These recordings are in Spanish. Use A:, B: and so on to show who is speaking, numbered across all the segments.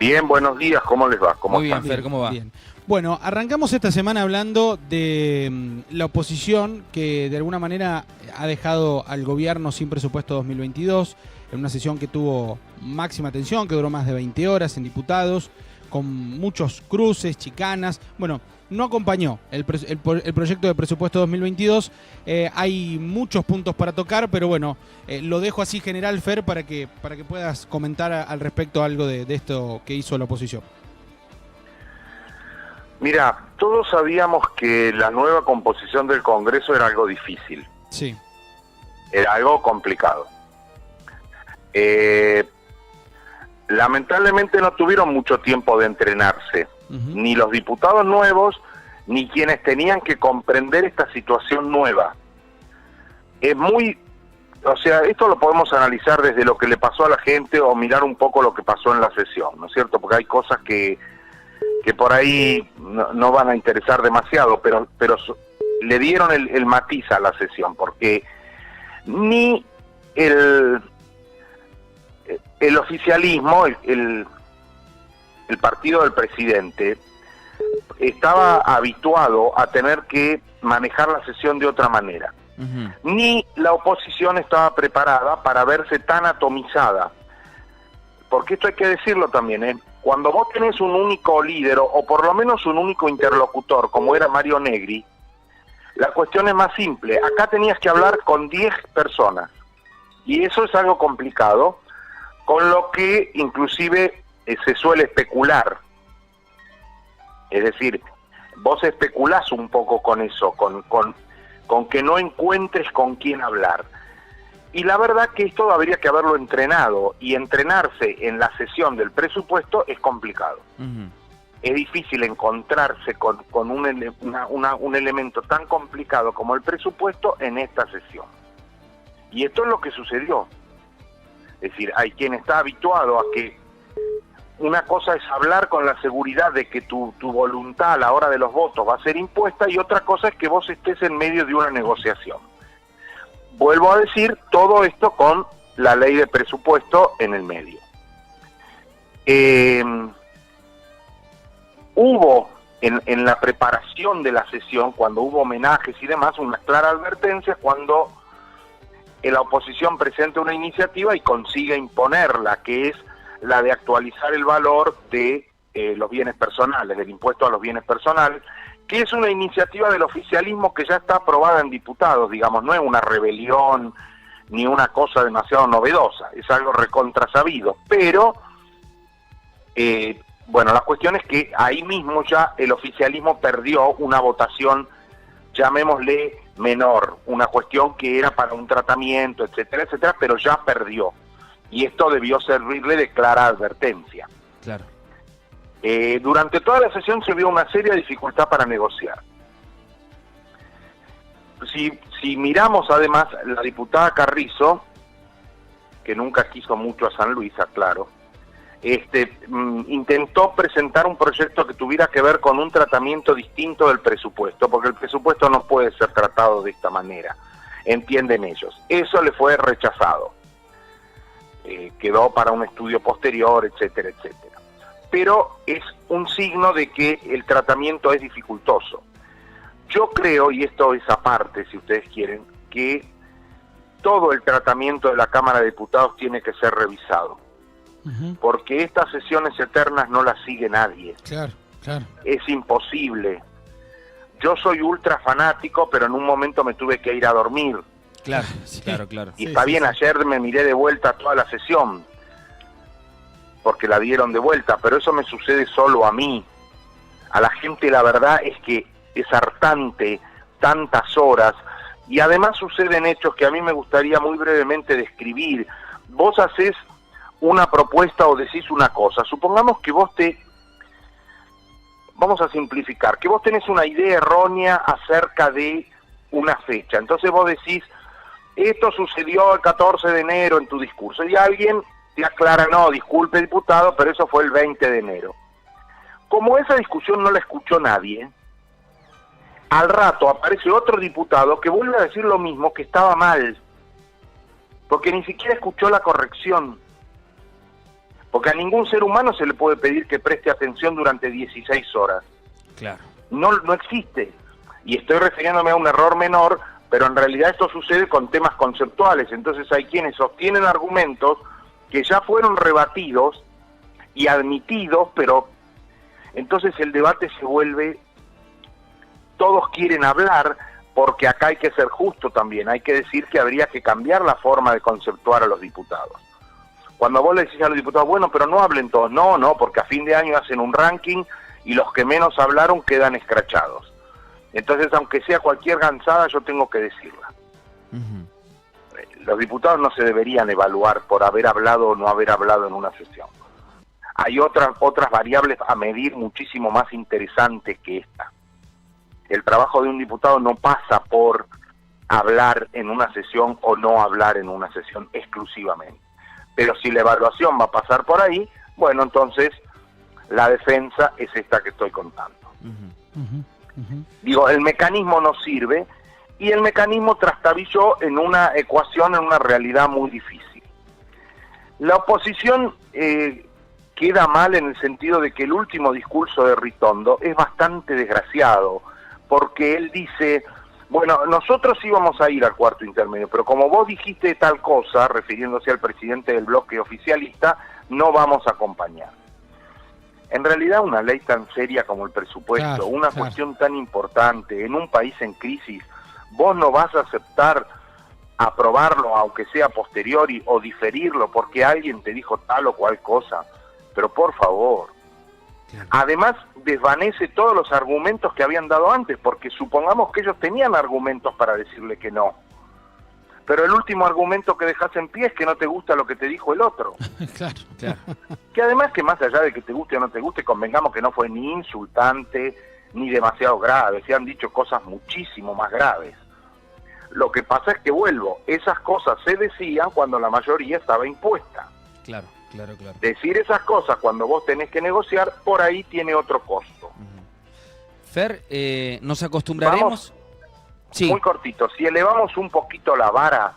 A: Bien, buenos días, ¿cómo les va? ¿Cómo
B: Muy bien,
A: están?
B: Fer, ¿cómo va?
C: Bien. Bueno, arrancamos esta semana hablando de la oposición que de alguna manera ha dejado al gobierno sin presupuesto 2022, en una sesión que tuvo máxima tensión, que duró más de 20 horas en diputados, con muchos cruces, chicanas. Bueno, no acompañó el proyecto de presupuesto 2022. Hay muchos puntos para tocar, pero bueno, lo dejo así general, Fer, para que puedas comentar al respecto algo de esto que hizo la oposición.
A: Mira, todos sabíamos que la nueva composición del Congreso era algo difícil,
C: Sí.
A: era algo complicado. Lamentablemente no tuvieron mucho tiempo de entrenarse, ni los diputados nuevos, ni quienes tenían que comprender esta situación nueva. Esto lo podemos analizar desde lo que le pasó a la gente o mirar un poco lo que pasó en la sesión, ¿no es cierto? Porque hay cosas que por ahí no van a interesar demasiado, pero le dieron el matiz a la sesión, porque ni el oficialismo, el partido del presidente, estaba habituado a tener que manejar la sesión de otra manera. Ni la oposición estaba preparada para verse tan atomizada. Porque esto hay que decirlo también, ¿eh? Cuando vos tenés un único líder, o por lo menos un único interlocutor, como era Mario Negri, la cuestión es más simple. Acá tenías que hablar con 10 personas. Y eso es algo complicado, con lo que inclusive se suele especular. Es decir, vos especulás un poco con eso, con que no encuentres con quién hablar. Y la verdad que esto habría que haberlo entrenado, y entrenarse en la sesión del presupuesto es complicado. Es difícil encontrarse con un elemento tan complicado como el presupuesto en esta sesión. Y esto es lo que sucedió. Es decir, hay quien está habituado a que una cosa es hablar con la seguridad de que tu voluntad a la hora de los votos va a ser impuesta, y otra cosa es que vos estés en medio de una negociación. Vuelvo a decir, todo esto con la ley de presupuesto en el medio. Hubo en la preparación de la sesión, cuando hubo homenajes y demás, una clara advertencia cuando la oposición presenta una iniciativa y consigue imponerla, que es la de actualizar el valor de los bienes personales, del impuesto a los bienes personales, que es una iniciativa del oficialismo que ya está aprobada en diputados, digamos, no es una rebelión ni una cosa demasiado novedosa, es algo recontrasabido, pero bueno, la cuestión es que ahí mismo ya el oficialismo perdió una votación, llamémosle menor, una cuestión que era para un tratamiento, etcétera, etcétera, pero ya perdió, y esto debió servirle de clara advertencia.
B: Claro.
A: Durante toda la sesión se vio una seria dificultad para negociar. Si miramos además, la diputada Carrizo, que nunca quiso mucho a San Luis, aclaro, intentó presentar un proyecto que tuviera que ver con un tratamiento distinto del presupuesto, porque el presupuesto no puede ser tratado de esta manera, entienden ellos. Eso le fue rechazado. Quedó para un estudio posterior, etcétera, etcétera. Pero es un signo de que el tratamiento es dificultoso. Yo creo, y esto es aparte, si ustedes quieren, que todo el tratamiento de la Cámara de Diputados tiene que ser revisado. Porque estas sesiones eternas no las sigue nadie.
C: Claro, claro.
A: Es imposible. Yo soy ultra fanático, pero en un momento me tuve que ir a dormir.
B: Claro,
C: Sí.
B: claro.
A: Y está bien, ayer me miré de vuelta toda la sesión, porque la dieron de vuelta, pero eso me sucede solo a mí. A la gente la verdad es que es hartante tantas horas, y además suceden hechos que a mí me gustaría muy brevemente describir. Vos hacés una propuesta o decís una cosa, supongamos que vamos a simplificar, que vos tenés una idea errónea acerca de una fecha, entonces vos decís, esto sucedió el 14 de enero en tu discurso, y alguien te aclara, no, disculpe diputado, pero eso fue el 20 de enero. Como esa discusión no la escuchó nadie, al rato aparece otro diputado que vuelve a decir lo mismo, que estaba mal, porque ni siquiera escuchó la corrección. Porque a ningún ser humano se le puede pedir que preste atención durante 16 horas.
C: Claro.
A: No existe. Y estoy refiriéndome a un error menor, pero en realidad esto sucede con temas conceptuales. Entonces hay quienes sostienen argumentos que ya fueron rebatidos y admitidos, pero entonces el debate se vuelve, todos quieren hablar, porque acá hay que ser justo también, hay que decir que habría que cambiar la forma de conceptuar a los diputados. Cuando vos le decís a los diputados, bueno, pero no hablen todos, no, porque a fin de año hacen un ranking y los que menos hablaron quedan escrachados. Entonces, aunque sea cualquier gansada, yo tengo que decirla. Los diputados no se deberían evaluar por haber hablado o no haber hablado en una sesión. Hay otras variables a medir muchísimo más interesantes que esta. El trabajo de un diputado no pasa por hablar en una sesión o no hablar en una sesión exclusivamente. Pero si la evaluación va a pasar por ahí, bueno, entonces la defensa es esta que estoy contando. Digo, el mecanismo no sirve y el mecanismo trastabilló en una ecuación, en una realidad muy difícil. La oposición queda mal en el sentido de que el último discurso de Ritondo es bastante desgraciado, porque él dice, bueno, nosotros íbamos a ir al cuarto intermedio, pero como vos dijiste tal cosa, refiriéndose al presidente del bloque oficialista, no vamos a acompañar. En realidad una ley tan seria como el presupuesto, cuestión tan importante, en un país en crisis, vos no vas a aceptar aprobarlo, aunque sea posteriori, o diferirlo, porque alguien te dijo tal o cual cosa. Pero por favor. Además, desvanece todos los argumentos que habían dado antes, porque supongamos que ellos tenían argumentos para decirle que no. Pero el último argumento que dejas en pie es que no te gusta lo que te dijo el otro. Claro. Que además, que más allá de que te guste o no te guste, convengamos que no fue ni insultante ni demasiado grave. Se han dicho cosas muchísimo más graves. Lo que pasa es que, esas cosas se decían cuando la mayoría estaba impuesta. Claro. Decir esas cosas cuando vos tenés que negociar, por ahí tiene otro costo.
B: Fer, ¿nos acostumbraremos?
A: Sí. Muy cortito, si elevamos un poquito la vara,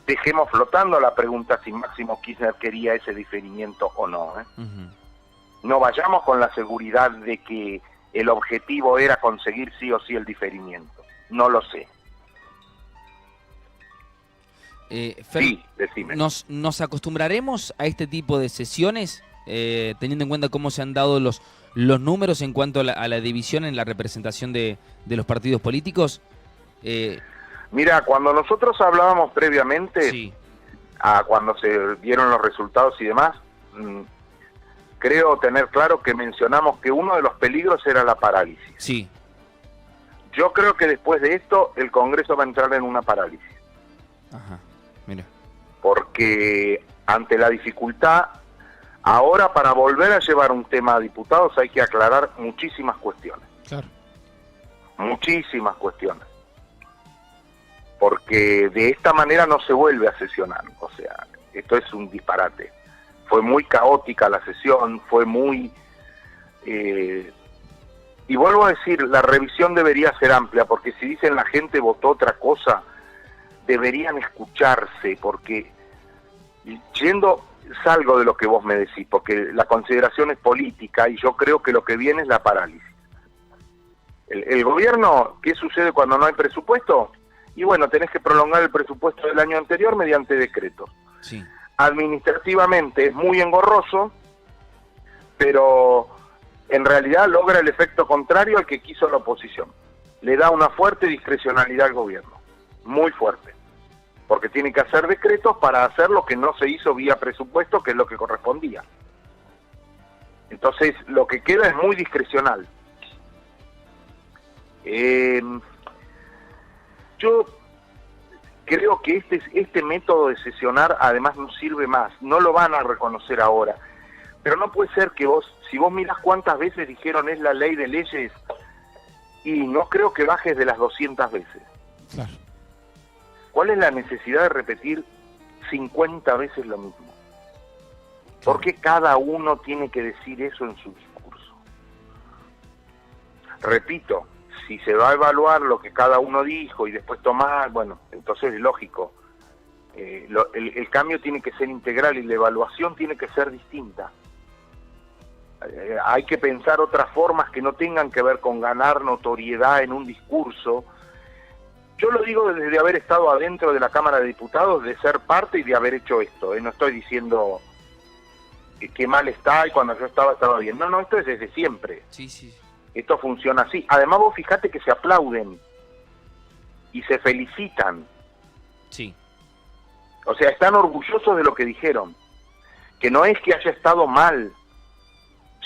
A: dejemos flotando la pregunta si Máximo Kirchner quería ese diferimiento o no. No vayamos con la seguridad de que el objetivo era conseguir sí o sí el diferimiento. No lo sé.
B: Fer,
A: sí, decime.
B: ¿Nos acostumbraremos a este tipo de sesiones, teniendo en cuenta cómo se han dado los números en cuanto a la división en la representación de los partidos políticos?
A: Mira, cuando nosotros hablábamos previamente, a cuando se dieron los resultados y demás, creo tener claro que mencionamos que uno de los peligros era la parálisis.
B: Sí.
A: Yo creo que después de esto el Congreso va a entrar en una parálisis.
B: Ajá. Mira.
A: Porque ante la dificultad, ahora para volver a llevar un tema a diputados hay que aclarar muchísimas cuestiones.
C: Claro.
A: Muchísimas cuestiones. Porque de esta manera no se vuelve a sesionar. O sea, esto es un disparate. Fue muy caótica la sesión, fue muy... y vuelvo a decir, la revisión debería ser amplia, porque si dicen la gente votó otra cosa, deberían escucharse, porque salgo de lo que vos me decís, porque la consideración es política y yo creo que lo que viene es la parálisis. El gobierno, ¿qué sucede cuando no hay presupuesto? Y bueno, tenés que prolongar el presupuesto del año anterior mediante decreto.
B: Sí.
A: Administrativamente es muy engorroso, pero en realidad logra el efecto contrario al que quiso la oposición. Le da una fuerte discrecionalidad al gobierno, muy fuerte, porque tiene que hacer decretos para hacer lo que no se hizo vía presupuesto, que es lo que correspondía. Entonces, lo que queda es muy discrecional. Yo creo que este método de sesionar además no sirve más, no lo van a reconocer ahora, pero no puede ser que si vos mirás cuántas veces dijeron es la ley de leyes, y no creo que bajes de las 200 veces.
C: Claro.
A: ¿Cuál es la necesidad de repetir 50 veces lo mismo? ¿Por qué cada uno tiene que decir eso en su discurso? Repito, si se va a evaluar lo que cada uno dijo y después tomar, bueno, entonces es lógico. El cambio tiene que ser integral y la evaluación tiene que ser distinta. Hay que pensar otras formas que no tengan que ver con ganar notoriedad en un discurso. Yo lo digo desde haber estado adentro de la Cámara de Diputados, de ser parte y de haber hecho esto. No estoy diciendo que mal está y cuando yo estaba bien. No, esto es desde siempre.
B: Sí.
A: Esto funciona así. Además vos fijate que se aplauden y se felicitan.
B: Sí.
A: O sea, están orgullosos de lo que dijeron. Que no es que haya estado mal,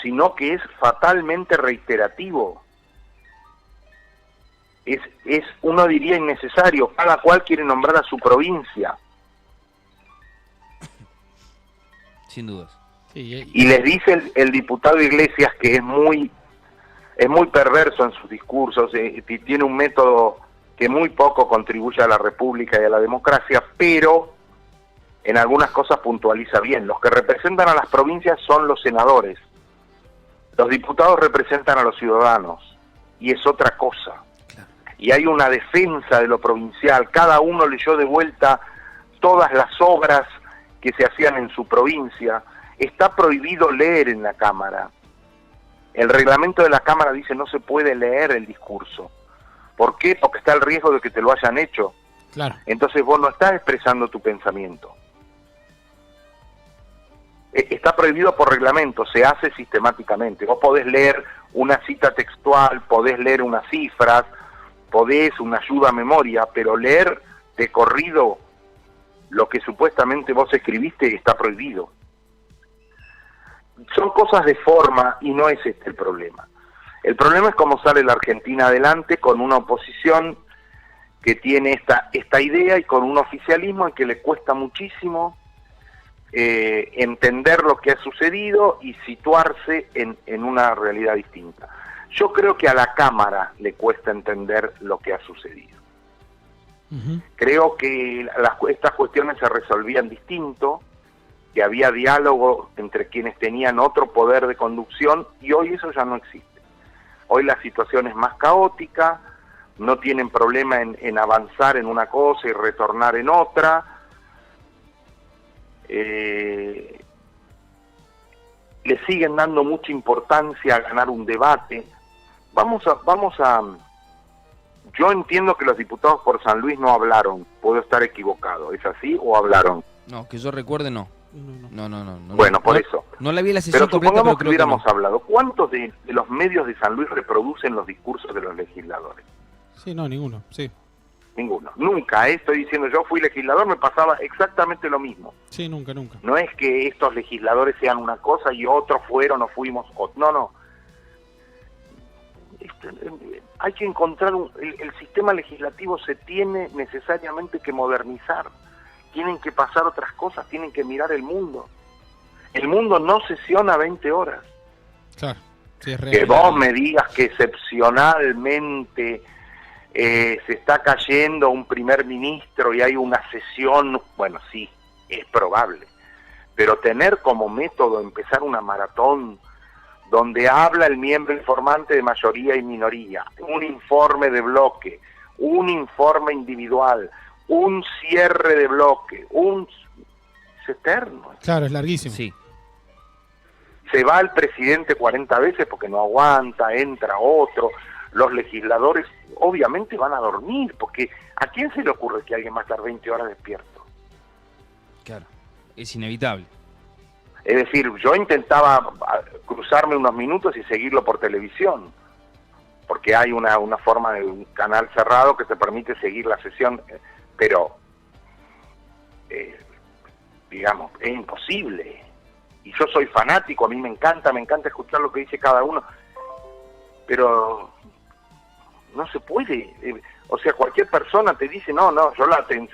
A: sino que es fatalmente reiterativo. Es uno diría innecesario, cada cual quiere nombrar a su provincia.
B: Sin dudas.
C: Sí,
A: y les dice el diputado Iglesias que es muy perverso en sus discursos, tiene un método que muy poco contribuye a la República y a la democracia, pero en algunas cosas puntualiza bien. Los que representan a las provincias son los senadores. Los diputados representan a los ciudadanos, y es otra cosa. Claro. Y hay una defensa de lo provincial. Cada uno leyó de vuelta todas las obras que se hacían en su provincia. Está prohibido leer en la Cámara. El reglamento de la Cámara dice no se puede leer el discurso. ¿Por qué? Porque está el riesgo de que te lo hayan hecho.
C: Claro.
A: Entonces vos no estás expresando tu pensamiento. Está prohibido por reglamento, se hace sistemáticamente. Vos podés leer una cita textual, podés leer unas cifras, podés una ayuda a memoria, pero leer de corrido lo que supuestamente vos escribiste está prohibido. Son cosas de forma y no es este el problema. El problema es cómo sale la Argentina adelante con una oposición que tiene esta idea y con un oficialismo al que le cuesta muchísimo entender lo que ha sucedido y situarse en una realidad distinta. Yo creo que a la Cámara le cuesta entender lo que ha sucedido. Uh-huh. Creo que estas cuestiones se resolvían distinto, que había diálogo entre quienes tenían otro poder de conducción, y hoy eso ya no existe. Hoy la situación es más caótica, no tienen problema en avanzar en una cosa y retornar en otra. Le siguen dando mucha importancia a ganar un debate. Yo entiendo que los diputados por San Luis no hablaron, puedo estar equivocado, ¿es así o hablaron?
B: No, que yo recuerde no. No.
A: Bueno, por eso.
B: No la vi la sesión completa,
A: supongamos
B: pero
A: que
B: creo
A: hubiéramos
B: que no.
A: hablado. ¿Cuántos de los medios de San Luis reproducen los discursos de los legisladores?
C: Sí, no, ninguno, sí.
A: Ninguno. Nunca, estoy diciendo, yo fui legislador, me pasaba exactamente lo mismo.
C: Sí, nunca.
A: No es que estos legisladores sean una cosa y otros fueron o fuimos otro. No. Hay que encontrar el sistema legislativo se tiene necesariamente que modernizar. Tienen que pasar otras cosas, tienen que mirar el mundo. El mundo no sesiona 20 horas.
C: Claro, sí, es real.
A: Que vos me digas que excepcionalmente se está cayendo un primer ministro y hay una sesión, bueno, sí, es probable. Pero tener como método empezar una maratón donde habla el miembro informante de mayoría y minoría, un informe de bloque, un informe individual, un cierre de bloque, es eterno.
C: Claro, es larguísimo.
B: Sí.
A: Se va el presidente 40 veces porque no aguanta, entra otro, los legisladores obviamente van a dormir, porque ¿a quién se le ocurre que alguien va a estar 20 horas despierto?
B: Claro, es inevitable.
A: Es decir, yo intentaba cruzarme unos minutos y seguirlo por televisión, porque hay una forma de un canal cerrado que te permite seguir la sesión, pero digamos, es imposible. Y yo soy fanático, a mí me encanta escuchar lo que dice cada uno, pero no se puede. O sea, cualquier persona te dice, no, yo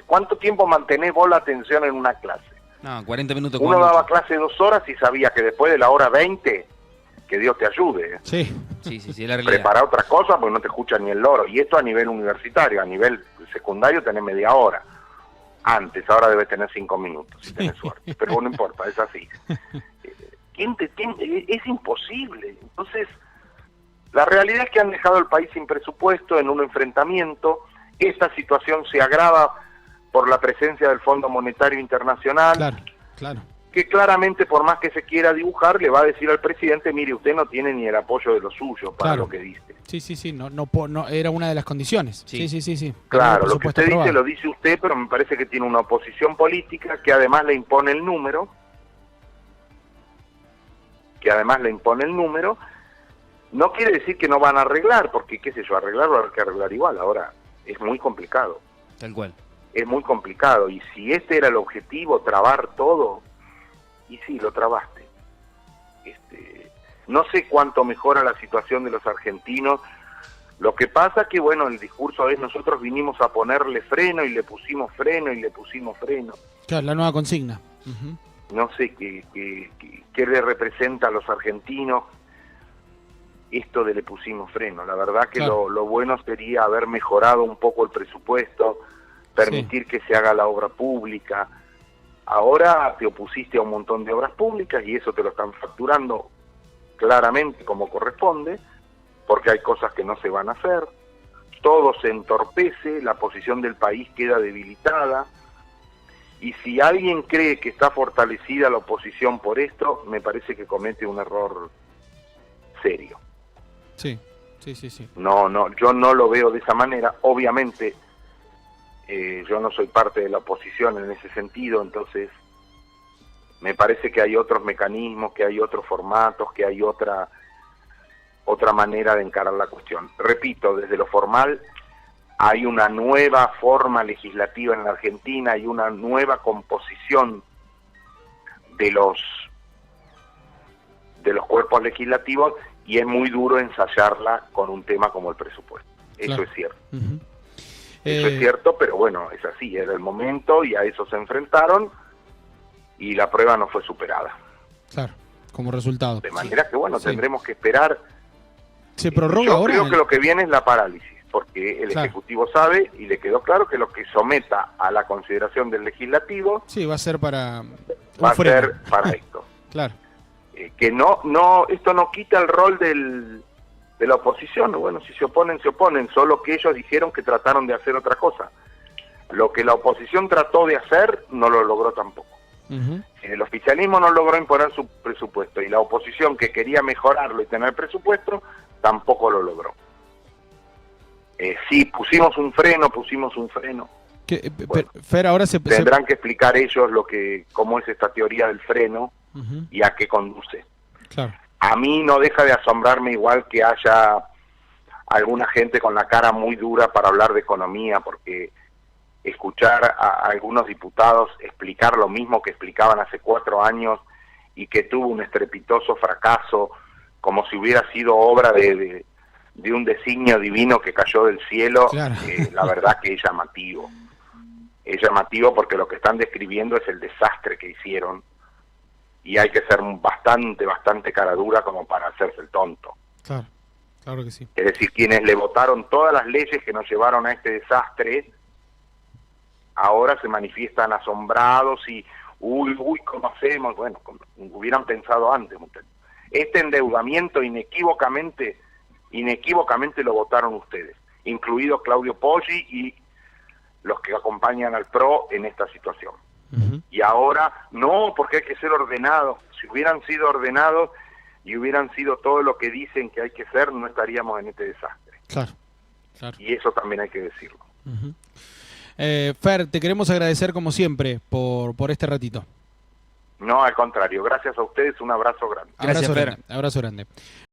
A: ¿cuánto tiempo mantenés vos la atención en una clase?
B: No, 40 minutos.
A: Uno daba clase 2 horas y sabía que después de la hora 20, que Dios te ayude.
C: Sí,
B: es la realidad.
A: Prepara otra cosa porque no te escucha ni el loro. Y esto a nivel universitario, a nivel secundario tenés media hora. Antes, ahora debes tener 5 minutos, si tenés suerte. Pero no importa, es así. Es imposible. Entonces, la realidad es que han dejado el país sin presupuesto, en un enfrentamiento. Esta situación se agrava por la presencia del Fondo Monetario Internacional,
C: Claro, claro.
A: que claramente, por más que se quiera dibujar, le va a decir al presidente, mire, usted no tiene ni el apoyo de los suyos para
C: Claro.
A: lo que dice.
C: Sí, no, era una de las condiciones.
B: Sí.
C: Sí.
A: Claro,
C: Tenía
A: lo que
C: presupuesto
A: usted dice
C: aprobado.
A: lo dice usted, pero me parece que tiene una oposición política que además le impone el número, no quiere decir que no van a arreglar, porque qué sé yo, arreglar va a haber que arreglar igual, ahora es muy complicado.
B: Tal cual.
A: Es muy complicado, y si este era el objetivo, trabar todo, y sí, lo trabaste. No sé cuánto mejora la situación de los argentinos, lo que pasa que, bueno, el discurso es nosotros vinimos a ponerle freno, y le pusimos freno, y le pusimos freno.
C: Claro, la nueva consigna. Ujú.
A: No sé qué le representa a los argentinos esto de le pusimos freno. La verdad que
C: Claro.
A: lo bueno sería haber mejorado un poco el presupuesto, permitir que se haga la obra pública. Ahora te opusiste a un montón de obras públicas y eso te lo están facturando claramente como corresponde, porque hay cosas que no se van a hacer, todo se entorpece, la posición del país queda debilitada, y si alguien cree que está fortalecida la oposición por esto, me parece que comete un error serio.
C: Sí.
A: No, yo no lo veo de esa manera. Obviamente, yo no soy parte de la oposición en ese sentido, entonces me parece que hay otros mecanismos, que hay otros formatos, que hay otra manera de encarar la cuestión. Repito, desde lo formal hay una nueva forma legislativa en la Argentina, hay una nueva composición de los cuerpos legislativos, y es muy duro ensayarla con un tema como el presupuesto. Eso
C: Claro.
A: es cierto.
C: Ujú.
A: Eso es cierto, pero bueno, es así, era el momento y a eso se enfrentaron y la prueba no fue superada.
C: Claro, como resultado.
A: De manera que, bueno,
C: Sí.
A: tendremos que esperar.
C: ¿Se prorroga
A: Yo
C: ahora?
A: creo que lo que viene es la parálisis, porque el
C: Claro.
A: Ejecutivo sabe y le quedó claro que lo que someta a la consideración del Legislativo
C: Sí, va a ser para
A: va a
C: un freno.
A: ser para esto.
C: Claro,
A: Que esto no quita el rol de la oposición. Bueno, si se oponen, solo que ellos dijeron que trataron de hacer otra cosa. Lo que la oposición trató de hacer no lo logró tampoco.
C: Ujú.
A: El oficialismo no logró imponer su presupuesto y la oposición, que quería mejorarlo y tener presupuesto, tampoco lo logró. Sí, pusimos un freno. Bueno,
C: Fer, ahora
A: tendrán que explicar ellos cómo es esta teoría del freno
C: Ujú.
A: y a qué conduce.
C: Claro,
A: A mí no deja de asombrarme igual que haya alguna gente con la cara muy dura para hablar de economía, porque escuchar a algunos diputados explicar lo mismo que explicaban hace 4 años y que tuvo un estrepitoso fracaso, como si hubiera sido obra de un designio divino que cayó del cielo,
C: Claro.
A: La verdad que es llamativo. Es llamativo porque lo que están describiendo es el desastre que hicieron, y hay que ser bastante cara dura como para hacerse el tonto.
C: claro que sí.
A: Es decir, quienes le votaron todas las leyes que nos llevaron a este desastre, ahora se manifiestan asombrados y, uy, ¿cómo hacemos? Bueno, hubieran pensado antes, muchachos. Este endeudamiento inequívocamente lo votaron ustedes, incluido Claudio Poggi y los que acompañan al PRO en esta situación.
C: Ujú.
A: Y ahora, no, porque hay que ser ordenados. Si hubieran sido ordenados y hubieran sido todo lo que dicen que hay que ser, no estaríamos en este desastre.
C: Claro.
A: Y eso también hay que decirlo.
C: Ujú. Fer, te queremos agradecer como siempre por este ratito.
A: No, al contrario, gracias a ustedes, un abrazo grande.
B: Gracias,
C: Abrazo
B: Fer.
C: grande. Abrazo grande.